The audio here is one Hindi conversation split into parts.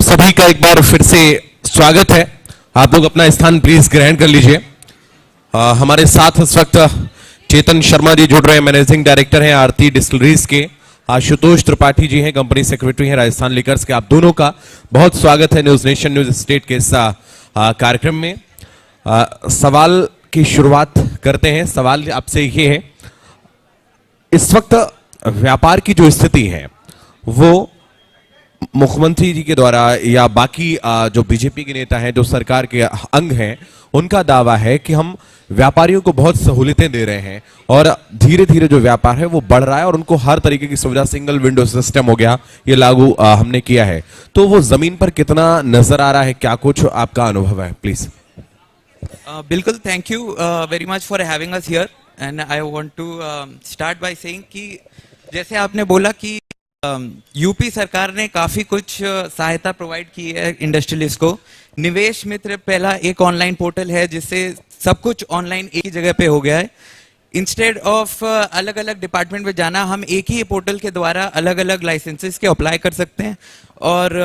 सभी का एक बार फिर से स्वागत है। आप लोग अपना स्थान प्लीज ग्रहण कर लीजिए। हमारे साथ इस वक्त चेतन शर्मा जी जुड़ रहे हैं, मैनेजिंग डायरेक्टर हैं आरती डिस्टिलरीज के। आशुतोष त्रिपाठी जी हैं, कंपनी सेक्रेटरी हैं राजस्थान लिकर्स के। आप दोनों का बहुत स्वागत है न्यूज नेशन न्यूज स्टेट के इस कार्यक्रम में। सवाल की शुरुआत करते हैं। सवाल आपसे ये है, इस वक्त व्यापार की जो स्थिति है वो मुख्यमंत्री जी के द्वारा या बाकी जो बीजेपी के नेता हैं, जो सरकार के अंग हैं, उनका दावा है कि हम व्यापारियों को बहुत सहूलियतें दे रहे हैं और धीरे धीरे जो व्यापार है वो बढ़ रहा है और उनको हर तरीके की सुविधा, सिंगल विंडो सिस्टम हो गया, ये लागू हमने किया है। तो वो जमीन पर कितना नजर आ रहा है, क्या कुछ आपका अनुभव है, प्लीज? बिल्कुल, thank you very much for having us here and I want to start by saying कि जैसे आपने बोला कि यूपी सरकार ने काफी कुछ सहायता प्रोवाइड की है इंडस्ट्रियलिस्ट को। निवेश मित्र पहला एक ऑनलाइन पोर्टल है जिससे सब कुछ ऑनलाइन एक ही जगह पे हो गया है। इंस्टेड ऑफ अलग अलग डिपार्टमेंट में जाना, हम एक ही पोर्टल के द्वारा अलग अलग लाइसेंसेस के अप्लाई कर सकते हैं और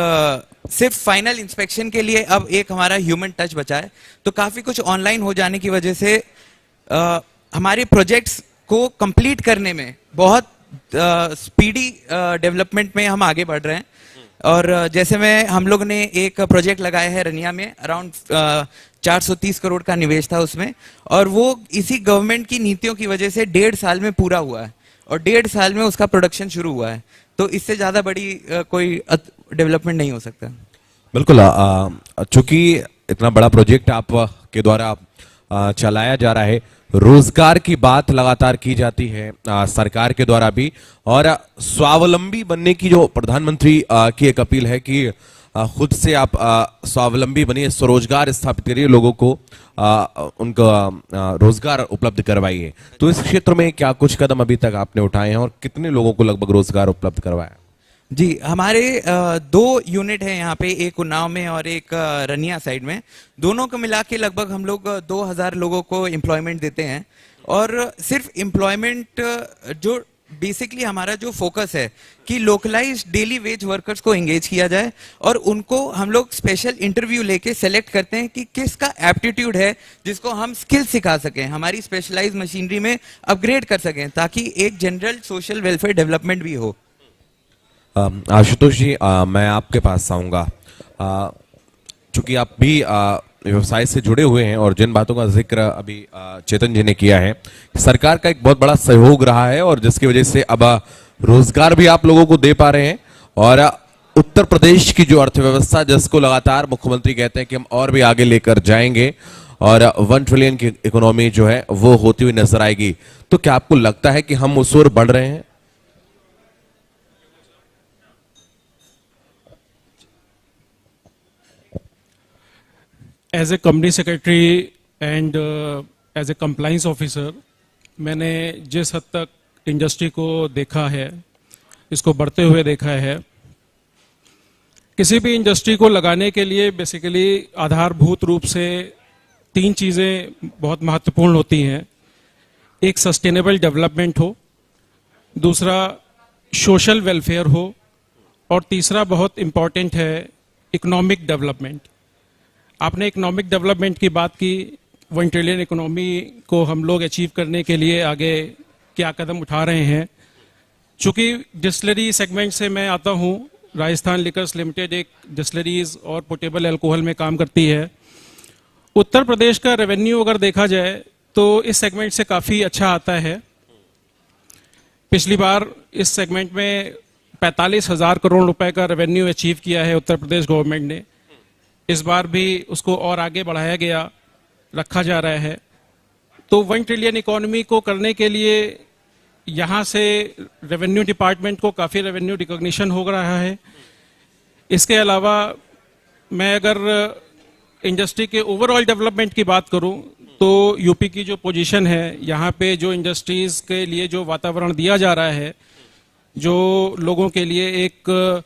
सिर्फ फाइनल इंस्पेक्शन के लिए अब एक हमारा ह्यूमन टच बचा है। तो काफी कुछ ऑनलाइन हो जाने की वजह से हमारे प्रोजेक्ट्स को कंप्लीट करने में बहुत स्पीडी डेवलपमेंट में हम आगे बढ़ रहे हैं। और जैसे हम लोग ने एक प्रोजेक्ट लगाया है रनिया में, अराउंड 430 करोड़ का निवेश था उसमें, और वो इसी गवर्नमेंट की नीतियों की वजह से 1.5 साल में पूरा हुआ है और 1.5 साल में उसका प्रोडक्शन शुरू हुआ है। तो इससे ज्यादा बड़ी कोई डेवलपमेंट नहीं हो सकता। बिल्कुल, चूंकि इतना बड़ा प्रोजेक्ट आप के द्वारा चलाया जा रहा है, रोजगार की बात लगातार की जाती है सरकार के द्वारा भी, और स्वावलंबी बनने की जो प्रधानमंत्री की एक अपील है कि खुद से आप स्वावलंबी बनिए, स्वरोजगार स्थापित करिए, लोगों को उनका रोजगार उपलब्ध करवाइए। तो इस क्षेत्र में क्या कुछ कदम अभी तक आपने उठाए हैं और कितने लोगों को लगभग रोजगार उपलब्ध करवाया? जी, हमारे 2 यूनिट हैं यहाँ पे, एक उन्नाव में और एक रनिया साइड में। दोनों को मिला के लगभग हम लोग 2000 लोगों को एम्प्लॉयमेंट देते हैं। और सिर्फ एम्प्लॉयमेंट, जो बेसिकली हमारा जो फोकस है कि लोकलाइज्ड डेली वेज वर्कर्स को एंगेज किया जाए और उनको हम लोग स्पेशल इंटरव्यू लेके सेलेक्ट करते हैं कि किसका एप्टीट्यूड है जिसको हम स्किल सिखा सकें, हमारी स्पेशलाइज्ड मशीनरी में अपग्रेड कर सकें, ताकि एक जनरल सोशल वेलफेयर डेवलपमेंट भी हो। आशुतोष जी, मैं आपके पास आऊंगा। चूंकि आप भी व्यवसाय से जुड़े हुए हैं और जिन बातों का जिक्र अभी चेतन जी ने किया है, सरकार का एक बहुत बड़ा सहयोग रहा है और जिसकी वजह से अब रोजगार भी आप लोगों को दे पा रहे हैं। और उत्तर प्रदेश की जो अर्थव्यवस्था, जिसको लगातार मुख्यमंत्री कहते हैं कि हम और भी आगे लेकर जाएंगे और 1 ट्रिलियन की इकोनॉमी जो है वो होती हुई नजर आएगी, तो क्या आपको लगता है कि हम उस ओर बढ़ रहे हैं? As a company secretary and as a compliance officer, मैंने जिस हद तक इंडस्ट्री को देखा है, इसको बढ़ते हुए देखा है। किसी भी इंडस्ट्री को लगाने के लिए बेसिकली आधारभूत रूप से 3 चीज़ें बहुत महत्वपूर्ण होती हैं। एक सस्टेनेबल डेवलपमेंट हो, दूसरा सोशल वेलफेयर हो, और तीसरा बहुत इम्पॉर्टेंट है इकोनॉमिक डेवलपमेंट। आपने इकोनॉमिक डेवलपमेंट की बात की। 1 ट्रिलियन इकोनॉमी को हम लोग अचीव करने के लिए आगे क्या कदम उठा रहे हैं। चूंकि डिस्टिलरी सेगमेंट से मैं आता हूं, राजस्थान लिकर्स लिमिटेड एक डिस्टिलरीज और पोर्टेबल अल्कोहल में काम करती है। उत्तर प्रदेश का रेवेन्यू अगर देखा जाए तो इस सेगमेंट से काफ़ी अच्छा आता है। पिछली बार इस सेगमेंट में 45,000 करोड़ रुपए का रेवेन्यू अचीव किया है उत्तर प्रदेश गवर्नमेंट ने। इस बार भी उसको और आगे बढ़ाया गया, रखा जा रहा है। तो 1 ट्रिलियन इकोनॉमी को करने के लिए यहाँ से रेवेन्यू डिपार्टमेंट को काफ़ी रेवेन्यू रिकॉग्निशन हो रहा है। इसके अलावा मैं अगर इंडस्ट्री के ओवरऑल डेवलपमेंट की बात करूँ तो यूपी की जो पोजीशन है, यहाँ पे जो इंडस्ट्रीज के लिए जो वातावरण दिया जा रहा है, जो लोगों के लिए एक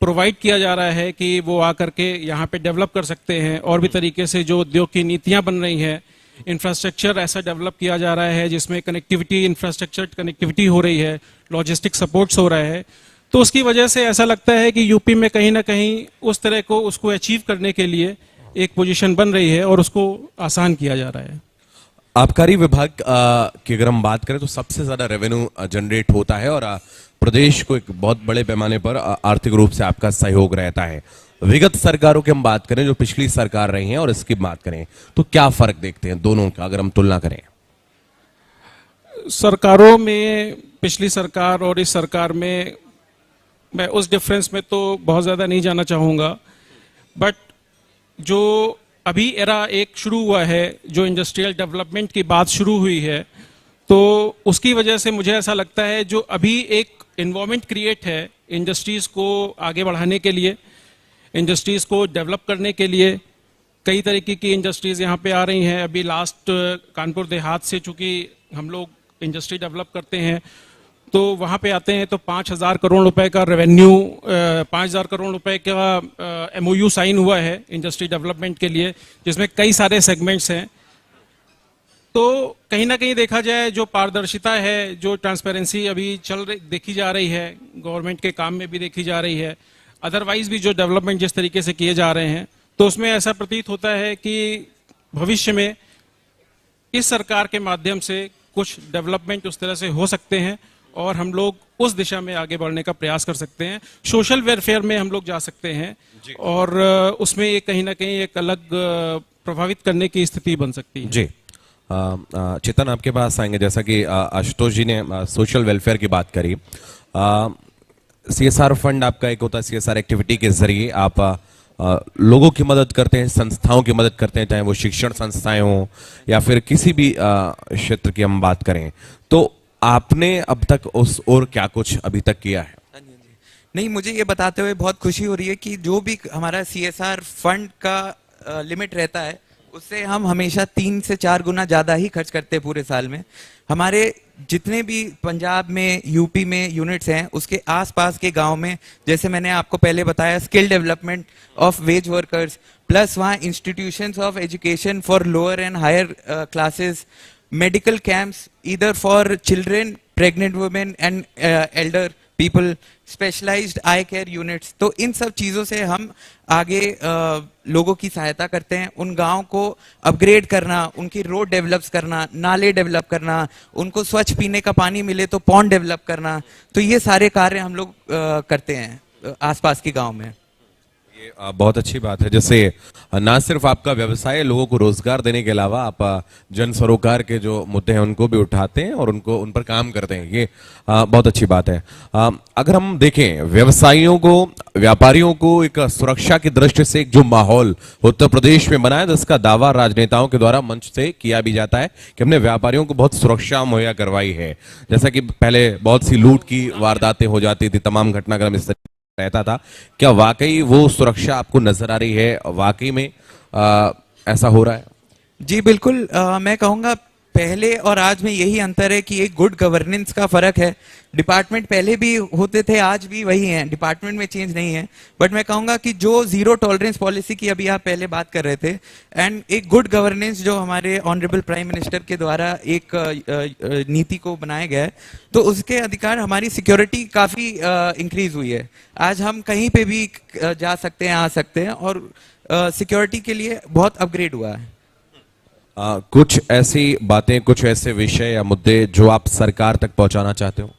प्रोवाइड किया जा रहा है कि वो आकर के यहाँ पे डेवलप कर सकते हैं, और भी तरीके से जो उद्योग की नीतियाँ बन रही हैं, इंफ्रास्ट्रक्चर ऐसा डेवलप किया जा रहा है जिसमें कनेक्टिविटी, इंफ्रास्ट्रक्चर कनेक्टिविटी हो रही है, लॉजिस्टिक सपोर्ट्स हो रहा है। तो उसकी वजह से ऐसा लगता है कि यूपी में कहीं ना कहीं उस तरह को उसको अचीव करने के लिए एक पोजीशन बन रही है और उसको आसान किया जा रहा है। आबकारी विभाग की अगर हम बात करें तो सबसे ज्यादा रेवेन्यू जनरेट होता है और प्रदेश को एक बहुत बड़े पैमाने पर आर्थिक रूप से आपका सहयोग रहता है। विगत सरकारों की हम बात करें, जो पिछली सरकार रही हैं, और इसकी बात करें तो क्या फर्क देखते हैं दोनों का अगर हम तुलना करें? सरकारों में, पिछली सरकार और इस सरकार में, मैं उस डिफरेंस में तो बहुत ज़्यादा नहीं जाना चाहूँगा, बट जो अभी एरा एक शुरू हुआ है, जो इंडस्ट्रियल डेवलपमेंट की बात शुरू हुई है, तो उसकी वजह से मुझे ऐसा लगता है जो अभी एक इन्वायरमेंट क्रिएट है इंडस्ट्रीज़ को आगे बढ़ाने के लिए, इंडस्ट्रीज़ को डेवलप करने के लिए, कई तरीके की इंडस्ट्रीज़ यहाँ पे आ रही हैं। अभी लास्ट कानपुर देहात से चूँकि हम लोग इंडस्ट्री डेवलप करते हैं, तो वहाँ पे आते हैं तो 5,000 करोड़ रुपए का रेवेन्यू, 5,000 करोड़ रुपए का MOU साइन हुआ है इंडस्ट्री डेवलपमेंट के लिए, जिसमें कई सारे सेगमेंट्स हैं। तो कहीं ना कहीं देखा जाए, जो पारदर्शिता है, जो ट्रांसपेरेंसी अभी देखी जा रही है, गवर्नमेंट के काम में भी देखी जा रही है, अदरवाइज भी जो डेवलपमेंट जिस तरीके से किए जा रहे हैं, तो उसमें ऐसा प्रतीत होता है कि भविष्य में इस सरकार के माध्यम से कुछ डेवलपमेंट उस तरह से हो सकते हैं और हम लोग उस दिशा में आगे बढ़ने का प्रयास कर सकते हैं। सोशल वेलफेयर में हम लोग जा सकते हैं और उसमें ये कहीं ना कहीं एक अलग प्रभावित करने की स्थिति बन सकती है। जी, चेतन आपके पास आएंगे। जैसा कि आशुतोष जी ने सोशल वेलफेयर की बात करी, CSR फंड आपका एक होता है, CSR एक्टिविटी के जरिए आप लोगों की मदद करते हैं, संस्थाओं की मदद करते हैं, चाहे वो शिक्षण संस्थाएं हों या फिर किसी भी क्षेत्र की हम बात करें। तो आपने अब तक उस और क्या कुछ अभी तक किया है? नहीं, मुझे ये बताते हुए बहुत खुशी हो रही है कि जो भी हमारा CSR फंड का लिमिट रहता है, उससे हम हमेशा 3 से 4 गुना ज्यादा ही खर्च करते हैं पूरे साल में। हमारे जितने भी पंजाब में, यूपी में यूनिट्स हैं, उसके आसपास के गांव में, जैसे मैंने आपको पहले बताया, skill development of wage workers, plus वहाँ institutions of education for lower and higher classes, medical camps either for children, pregnant women and elder people, specialised eye care units. तो इन सब चीज़ों से हम आगे लोगों की सहायता करते हैं। उन गांव को अपग्रेड करना, उनकी रोड डेवलप्स करना, नाले डेवलप करना, उनको स्वच्छ पीने का पानी मिले तो पॉन्ड डेवलप करना, तो ये सारे कार्य हम लोग करते हैं आसपास के गांव में। ये बहुत अच्छी बात है। जैसे ना सिर्फ आपका व्यवसाय लोगों को रोजगार देने के अलावा आप जन सरोकार के जो मुद्दे हैं उनको भी उठाते हैं और उनको उन पर काम करते हैं। ये बहुत अच्छी बात है। अगर हम देखें व्यवसायियों को, व्यापारियों को एक सुरक्षा की दृष्टि से एक जो माहौल उत्तर प्रदेश में बना है, जिसका दावा राजनेताओं के द्वारा मंच से किया भी जाता है कि हमने व्यापारियों को बहुत सुरक्षा मुहैया करवाई है। जैसा कि पहले बहुत सी लूट की वारदातें हो जाती थी, तमाम घटनाक्रम इस रहता था, क्या वाकई वो सुरक्षा आपको नजर आ रही है? वाकई में ऐसा हो रहा है? जी बिल्कुल, मैं कहूँगा पहले और आज में यही अंतर है कि एक गुड गवर्नेंस का फर्क है। डिपार्टमेंट पहले भी होते थे, आज भी वही हैं, डिपार्टमेंट में चेंज नहीं है। बट मैं कहूँगा कि जो जीरो टॉलरेंस पॉलिसी की अभी आप पहले बात कर रहे थे, एंड एक गुड गवर्नेंस जो हमारे ऑनरेबल प्राइम मिनिस्टर के द्वारा एक नीति को बनाया गया है, तो उसके अधिकार हमारी सिक्योरिटी काफ़ी इंक्रीज हुई है। आज हम कहीं पे भी जा सकते हैं, आ सकते हैं, और सिक्योरिटी के लिए बहुत अपग्रेड हुआ है। कुछ ऐसी बातें, कुछ ऐसे विषय या मुद्दे जो आप सरकार तक पहुंचाना चाहते हो?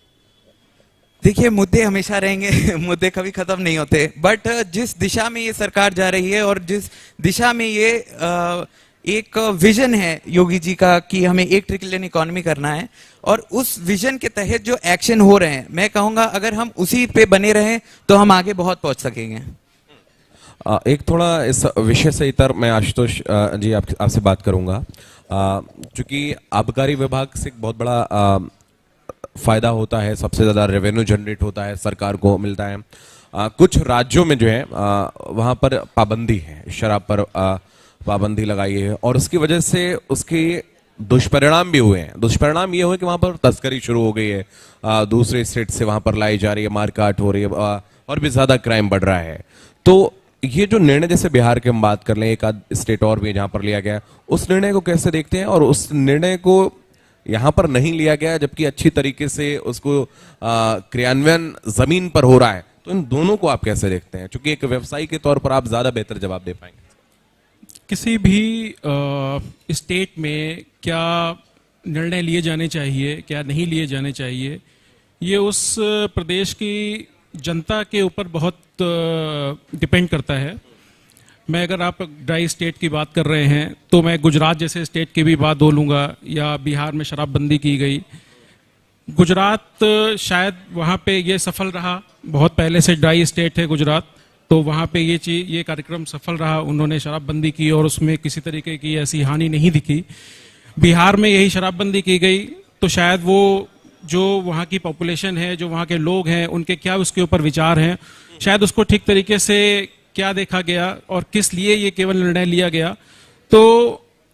देखिए, मुद्दे हमेशा रहेंगे मुद्दे कभी खत्म नहीं होते, बट जिस दिशा में ये सरकार जा रही है और जिस दिशा में ये एक विजन है योगी जी का कि हमें 1 ट्रिलियन इकोनॉमी करना है, और उस विजन के तहत जो एक्शन हो रहे हैं, मैं कहूँगा अगर हम उसी पे बने रहें तो हम आगे बहुत पहुँच सकेंगे। एक थोड़ा इस विषय से इतर मैं आशुतोष जी आपसे बात करूंगा। चूंकि आबकारी विभाग से एक बहुत बड़ा फायदा होता है, सबसे ज्यादा रेवेन्यू जनरेट होता है, सरकार को मिलता है। कुछ राज्यों में जो है वहां पर पाबंदी है, शराब पर पाबंदी लगाई है, और उसकी वजह से उसके दुष्परिणाम भी हुए हैं। दुष्परिणाम ये हुए कि वहां पर तस्करी शुरू हो गई है, दूसरे स्टेट से वहां पर लाई जा रही है, मारकाट हो रही है, और भी ज्यादा क्राइम बढ़ रहा है। तो ये जो निर्णय, जैसे बिहार की हम बात कर लें, एक आध स्टेट और भी जहां पर लिया गया, उस निर्णय को कैसे देखते हैं, और उस निर्णय को यहां पर नहीं लिया गया, जबकि अच्छी तरीके से उसको क्रियान्वयन जमीन पर हो रहा है। तो इन दोनों को आप कैसे देखते हैं, क्योंकि एक व्यवसायी के तौर पर आप ज्यादा बेहतर जवाब दे पाएंगे। किसी भी स्टेट में क्या निर्णय लिए जाने चाहिए, क्या नहीं लिए जाने चाहिए, ये उस प्रदेश की जनता के ऊपर बहुत डिपेंड करता है। मैं अगर आप ड्राई स्टेट की बात कर रहे हैं तो मैं गुजरात जैसे स्टेट की भी बात बोलूँगा, या बिहार में शराबबंदी की गई। गुजरात शायद वहाँ पे ये सफल रहा, बहुत पहले से ड्राई स्टेट है गुजरात, तो वहाँ पे ये कार्यक्रम सफल रहा, उन्होंने शराबबंदी की और उसमें किसी तरीके की ऐसी हानि नहीं दिखी। बिहार में यही शराबबंदी की गई तो शायद वो जो वहाँ की पॉपुलेशन है, जो वहाँ के लोग हैं, उनके क्या उसके ऊपर विचार हैं, शायद उसको ठीक तरीके से क्या देखा गया और किस लिए ये केवल निर्णय लिया गया। तो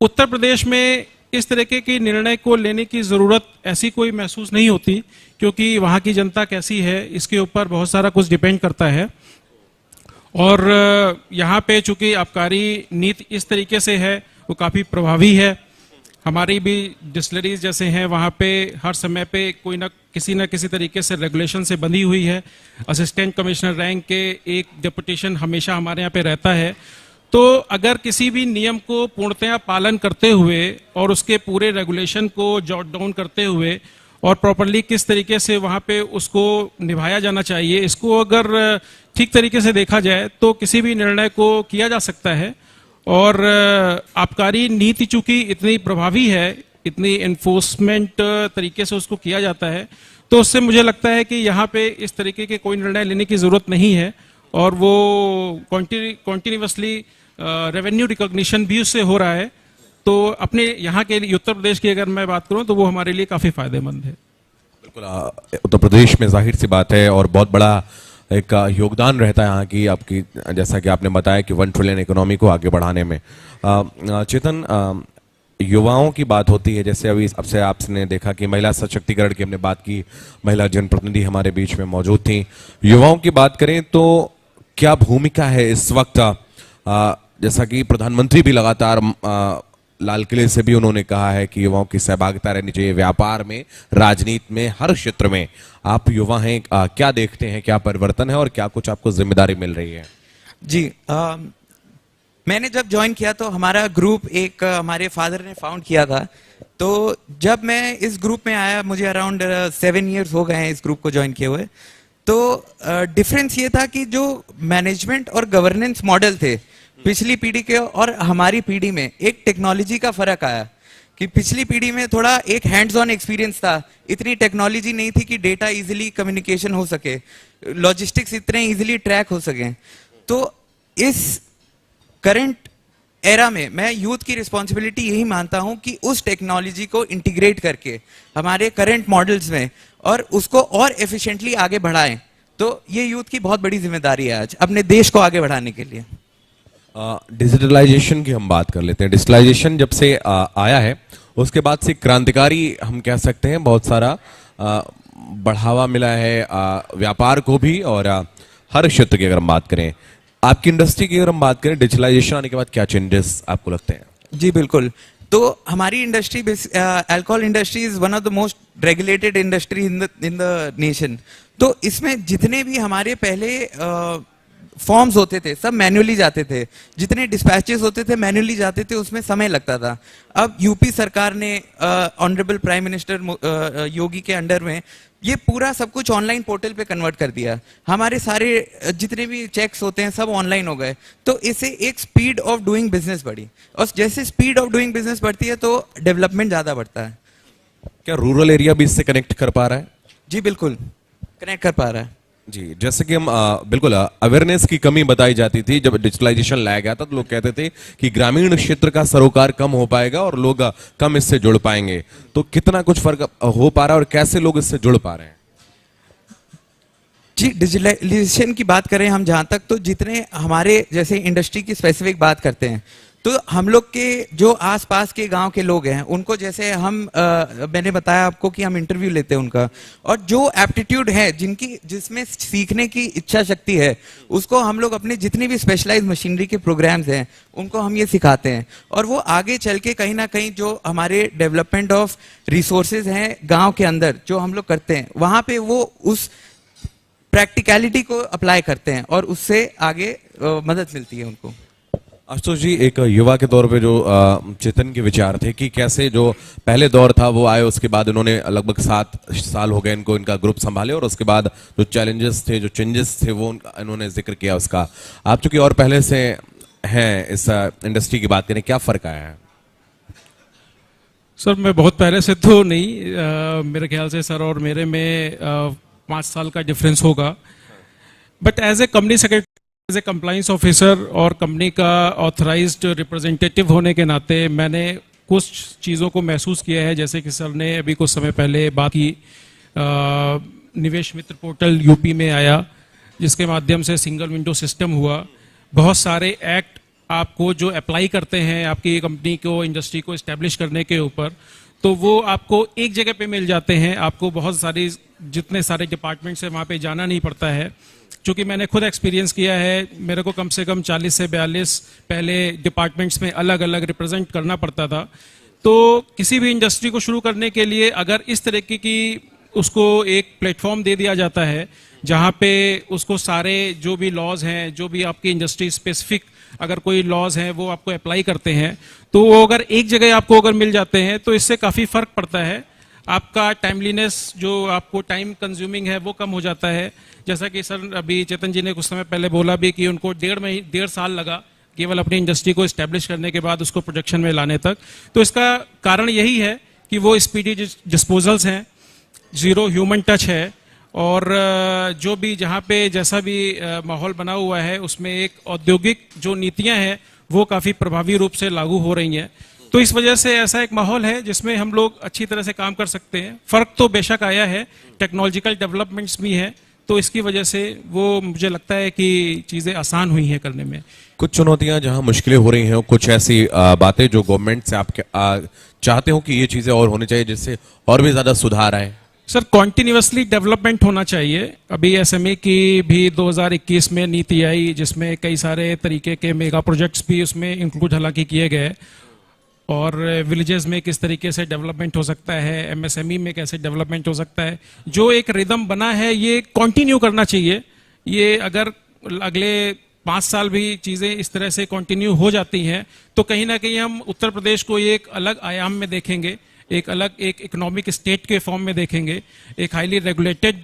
उत्तर प्रदेश में इस तरीके की निर्णय को लेने की ज़रूरत ऐसी कोई महसूस नहीं होती, क्योंकि वहाँ की जनता कैसी है इसके ऊपर बहुत सारा कुछ डिपेंड करता है। और यहाँ पे चूंकि आबकारी नीति इस तरीके से है, वो काफ़ी प्रभावी है। हमारी भी डिस्टिलरीज जैसे हैं, वहाँ पे हर समय पे कोई ना किसी तरीके से रेगुलेशन से बंधी हुई है। असिस्टेंट कमिश्नर रैंक के एक डेपुटेशन हमेशा हमारे यहाँ पे रहता है। तो अगर किसी भी नियम को पूर्णतया पालन करते हुए और उसके पूरे रेगुलेशन को जॉट डाउन करते हुए और प्रॉपरली किस तरीके से वहाँ पे उसको निभाया जाना चाहिए, इसको अगर ठीक तरीके से देखा जाए तो किसी भी निर्णय को किया जा सकता है। और आबकारी नीति चूंकि इतनी प्रभावी है, इतनी एनफोर्समेंट तरीके से उसको किया जाता है, तो उससे मुझे लगता है कि यहाँ पे इस तरीके के कोई निर्णय लेने की ज़रूरत नहीं है। और वो कॉन्टिन्यूसली रेवेन्यू रिकॉग्निशन भी उससे हो रहा है। तो अपने यहाँ के लिए उत्तर प्रदेश की अगर मैं बात करूँ तो वो हमारे लिए काफ़ी फायदेमंद है। बिल्कुल, उत्तर प्रदेश में जाहिर सी बात है और बहुत बड़ा एक योगदान रहता है यहाँ की, आपकी जैसा कि आपने बताया कि 1 ट्रिलियन इकोनॉमी को आगे बढ़ाने में। चेतन, युवाओं की बात होती है, जैसे अभी अब से आपने देखा कि महिला सशक्तिकरण की हमने बात की, महिला जनप्रतिनिधि हमारे बीच में मौजूद थी। युवाओं की बात करें तो क्या भूमिका है इस वक्त, जैसा कि प्रधानमंत्री भी लगातार लाल किले से भी उन्होंने कहा है कि युवाओं की सहभागिता रहनी चाहिए व्यापार में, राजनीति में, हर क्षेत्र में। आप युवा हैं, क्या देखते हैं, क्या परिवर्तन है और क्या कुछ आपको जिम्मेदारी मिल रही है? जी, मैंने जब ज्वाइन किया तो हमारा ग्रुप एक हमारे फादर ने फाउंड किया था। तो जब मैं इस ग्रुप में आया, मुझे अराउंड 7 इयर्स हो गए हैं इस ग्रुप को ज्वाइन किए हुए। तो डिफरेंस ये था कि जो मैनेजमेंट और गवर्नेंस मॉडल थे पिछली पीढ़ी के और हमारी पीढ़ी में, एक टेक्नोलॉजी का फर्क आया कि पिछली पीढ़ी में थोड़ा एक हैंड्स ऑन एक्सपीरियंस था, इतनी टेक्नोलॉजी नहीं थी कि डेटा इजीली कम्युनिकेशन हो सके, लॉजिस्टिक्स इतने इजीली ट्रैक हो सके। तो इस करंट एरा में मैं यूथ की रिस्पॉन्सिबिलिटी यही मानता हूं कि उस टेक्नोलॉजी को इंटीग्रेट करके हमारे करंट मॉडल्स में और उसको और एफिशिएंटली आगे बढ़ाएं। तो ये यूथ की बहुत बड़ी जिम्मेदारी है आज अपने देश को आगे बढ़ाने के लिए। डिजिटलाइजेशन की हम बात कर लेते हैं। डिजिटलाइजेशन जब से आया है उसके बाद से क्रांतिकारी हम कह सकते हैं, बहुत सारा बढ़ावा मिला है व्यापार को भी और हर क्षेत्र की अगर हम बात करें। आपकी इंडस्ट्री की अगर हम बात करें, डिजिटलाइजेशन आने के बाद क्या चेंजेस आपको लगते हैं? जी बिल्कुल, तो हमारी industry alcohol industry is one of the most regulated industry in the nation. तो इसमें जितने भी हमारे पहले फॉर्म्स होते थे सब मैन्युअली जाते थे, जितने डिस्पैचेस होते थे मैन्युअली जाते थे, उसमें समय लगता था। अब यूपी सरकार ने ऑनरेबल प्राइम मिनिस्टर योगी के अंडर में ये पूरा सब कुछ ऑनलाइन पोर्टल पे कन्वर्ट कर दिया। हमारे सारे जितने भी चेक्स होते हैं सब ऑनलाइन हो गए। तो इससे एक स्पीड ऑफ डूइंग बिजनेस बढ़ी, और जैसे स्पीड ऑफ डूइंग बिजनेस बढ़ती है तो डेवलपमेंट ज्यादा बढ़ता है। क्या रूरल एरिया भी इससे कनेक्ट कर पा रहा है? जी बिल्कुल कनेक्ट कर पा रहा है। जी, जैसे कि हम बिल्कुल अवेयरनेस की कमी बताई जाती थी जब डिजिटलाइजेशन लाया गया था, तो लोग कहते थे कि ग्रामीण क्षेत्र का सरोकार कम हो पाएगा और लोग कम इससे जुड़ पाएंगे। तो कितना कुछ फर्क हो पा रहा है और कैसे लोग इससे जुड़ पा रहे हैं? जी, डिजिटलाइजेशन की बात करें हम जहां तक, तो जितने हमारे जैसे इंडस्ट्री की स्पेसिफिक बात करते हैं तो हम लोग के जो आसपास के गांव के लोग हैं उनको, जैसे मैंने बताया आपको कि हम इंटरव्यू लेते हैं उनका, और जो एप्टीट्यूड है जिसमें सीखने की इच्छा शक्ति है, उसको हम लोग अपने जितनी भी स्पेशलाइज मशीनरी के प्रोग्राम्स हैं उनको हम ये सिखाते हैं, और वो आगे चल के कहीं ना कहीं जो हमारे डेवलपमेंट ऑफ रिसोर्सेज हैं गांव के अंदर जो हम लोग करते हैं, वहां पे वो उस प्रैक्टिकलिटी को अप्लाई करते हैं और उससे आगे मदद मिलती है उनको। आशुतोष जी, एक युवा के तौर पे जो चेतन के विचार थे कि कैसे जो पहले दौर था वो आए, उसके बाद इन्होंने लगभग 7 साल हो गए इनको इनका ग्रुप संभाले, और उसके बाद जो चैलेंजेस थे, जो चेंजेस थे, वो इन्होंने जिक्र किया उसका। आप चूंकि और पहले से हैं इस इंडस्ट्री की बात करें, क्या फर्क आया है? सर मैं बहुत पहले से तो नहीं, मेरे ख्याल से सर और मेरे में 5 साल का डिफरेंस होगा, but as a company secretary, as a compliance officer और कंपनी का ऑथराइज्ड रिप्रेजेंटेटिव होने के नाते मैंने कुछ चीज़ों को महसूस किया है। जैसे कि सर ने अभी कुछ समय पहले बात की, निवेश मित्र पोर्टल यूपी में आया, जिसके माध्यम से सिंगल विंडो सिस्टम हुआ। बहुत सारे एक्ट आपको जो अप्लाई करते हैं आपकी कंपनी को, इंडस्ट्री को इस्टेब्लिश करने के ऊपर, तो वो आपको एक जगह पे मिल जाते हैं। आपको बहुत सारी, जितने सारे डिपार्टमेंट्स हैं वहाँ पे जाना नहीं पड़ता है। चूँकि मैंने खुद एक्सपीरियंस किया है, मेरे को कम से कम 40 से 42 पहले डिपार्टमेंट्स में अलग अलग रिप्रेजेंट करना पड़ता था। तो किसी भी इंडस्ट्री को शुरू करने के लिए अगर इस तरीके की उसको एक प्लेटफॉर्म दे दिया जाता है जहाँ पे उसको सारे जो भी लॉज हैं, जो भी आपकी इंडस्ट्री स्पेसिफिक अगर कोई लॉज हैं वो आपको अप्लाई करते हैं, तो वो अगर एक जगह आपको अगर मिल जाते हैं तो इससे काफ़ी फ़र्क पड़ता है। आपका टाइमलीनेस, जो आपको टाइम कंज्यूमिंग है, वो कम हो जाता है। जैसा कि सर अभी चेतन जी ने कुछ समय पहले बोला भी कि उनको 1.5 साल लगा केवल अपनी इंडस्ट्री को इस्टेब्लिश करने के बाद उसको प्रोडक्शन में लाने तक। तो इसका कारण यही है कि वो स्पीडी डिस्पोजल्स हैं, जीरो ह्यूमन टच है, और जो भी जहाँ पे जैसा भी माहौल बना हुआ है उसमें एक औद्योगिक जो नीतियाँ हैं वो काफ़ी प्रभावी रूप से लागू हो रही हैं। तो इस वजह से ऐसा एक माहौल है जिसमें हम लोग अच्छी तरह से काम कर सकते हैं। फ़र्क तो बेशक आया है, टेक्नोलॉजिकल डेवलपमेंट्स भी हैं, तो इसकी वजह से वो मुझे लगता है कि चीज़ें आसान हुई हैं करने में। कुछ चुनौतियां जहां मुश्किलें हो रही हैं, कुछ ऐसी बातें जो गवर्नमेंट से आप चाहते हो कि ये चीजें और होनी चाहिए जिससे और भी ज्यादा सुधार आए? सर कॉन्टिन्यूसली डेवलपमेंट होना चाहिए। अभी एसएमई की भी 2021 में नीति आई जिसमें कई सारे तरीके के मेगा प्रोजेक्ट्स भी उसमें इंक्लूड हालांकि किए गए, और विलेजेस में किस तरीके से डेवलपमेंट हो सकता है, एमएसएमई में कैसे डेवलपमेंट हो सकता है। जो एक रिदम बना है ये कंटिन्यू करना चाहिए। ये अगर अगले 5 साल भी चीज़ें इस तरह से कंटिन्यू हो जाती हैं तो कहीं ना कहीं हम उत्तर प्रदेश को एक अलग आयाम में देखेंगे, एक अलग एक इकोनॉमिक स्टेट के फॉर्म में देखेंगे, एक हाईली रेगुलेटेड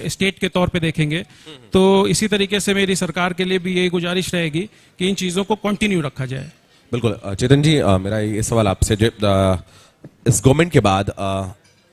स्टेट के तौर पे देखेंगे। तो इसी तरीके से मेरी सरकार के लिए भी यही गुजारिश रहेगी कि इन चीज़ों को कंटिन्यू रखा जाए। बिल्कुल चेतन जी, मेरा ये सवाल आपसे, जो इस गवर्नमेंट के बाद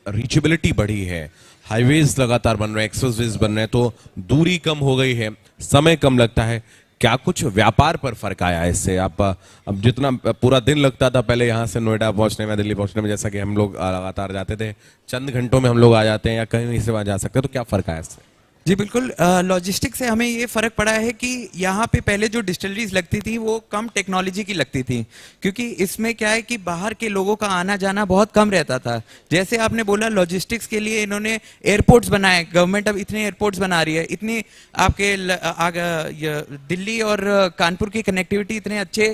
रीचेबिलिटी बढ़ी है, हाईवेज लगातार बन रहे हैं, एक्सप्रेसवेज बन रहे हैं, तो दूरी कम हो गई है, समय कम लगता है, क्या कुछ व्यापार पर फर्क आया है इससे? आप अब जितना पूरा दिन लगता था पहले यहाँ से नोएडा पहुंचने में, दिल्ली पहुंचने में, जैसा कि हम लोग लगातार जाते थे, चंद घंटों में हम लोग आ जाते हैं या कहीं से वहां जा सकते हैं, तो क्या फर्क आया इससे? जी बिल्कुल, लॉजिस्टिक से हमें ये फर्क पड़ा है कि यहाँ पे पहले जो डिस्टिलरीज लगती थी वो कम टेक्नोलॉजी की लगती थी, क्योंकि इसमें क्या है कि बाहर के लोगों का आना जाना बहुत कम रहता था। जैसे आपने बोला लॉजिस्टिक्स के लिए इन्होंने एयरपोर्ट्स बनाए, गवर्नमेंट अब इतने एयरपोर्ट्स बना रही है, इतनी आपके दिल्ली और कानपुर की कनेक्टिविटी इतने अच्छे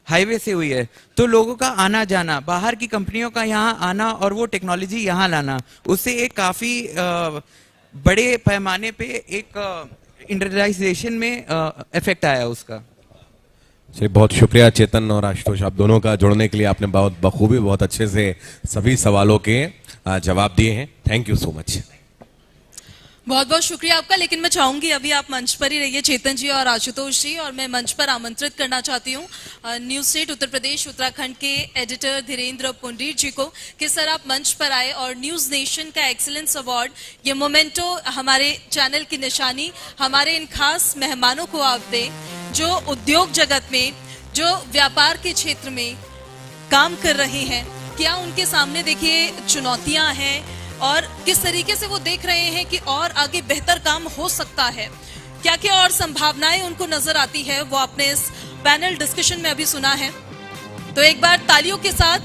हाईवे से हुई है, तो लोगों का आना जाना, बाहर की कंपनियों का यहाँ आना और वो टेक्नोलॉजी यहाँ लाना, उससे एक काफ़ी बड़े पैमाने पे एक इंडस्ट्रियलाइजेशन में इफेक्ट आया उसका। जी बहुत शुक्रिया चेतन और आशुतोष, आप दोनों का जुड़ने के लिए। आपने बहुत बखूबी, बहुत अच्छे से सभी सवालों के जवाब दिए हैं। Thank you so much. बहुत बहुत शुक्रिया आपका। लेकिन मैं चाहूंगी अभी आप मंच पर ही रहिए चेतन जी और आशुतोष जी, और मैं मंच पर आमंत्रित करना चाहती हूँ न्यूज स्टेट उत्तर प्रदेश उत्तराखंड के एडिटर धीरेन्द्र पुंडरीक जी को कि सर आप मंच पर आए और न्यूज नेशन का एक्सीलेंस अवार्ड, ये मोमेंटो हमारे चैनल की निशानी हमारे इन खास मेहमानों को आप दें जो उद्योग जगत में, जो व्यापार के क्षेत्र में काम कर रहे हैं। क्या उनके सामने देखिए चुनौतियां हैं और किस तरीके से वो देख रहे हैं कि और आगे बेहतर काम हो सकता है, क्या क्या और संभावनाएं उनको नजर आती है, वो अपने इस पैनल डिस्कशन में अभी सुना है। तो एक बार तालियों के साथ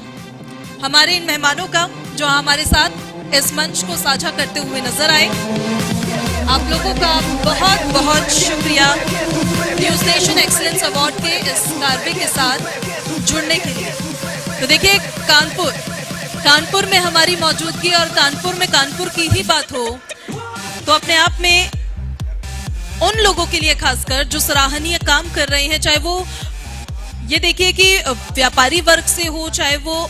हमारे इन मेहमानों का जो हमारे साथ इस मंच को साझा करते हुए नजर आए, आप लोगों का बहुत बहुत शुक्रिया न्यूज नेशन एक्सीलेंस अवार्ड के इस कार्य के साथ जुड़ने के लिए। तो देखिए, कानपुर में हमारी मौजूदगी और कानपुर में कानपुर की ही बात हो तो अपने आप में उन लोगों के लिए खासकर जो सराहनीय काम कर रहे हैं, चाहे वो ये देखिए कि व्यापारी वर्ग से हो, चाहे वो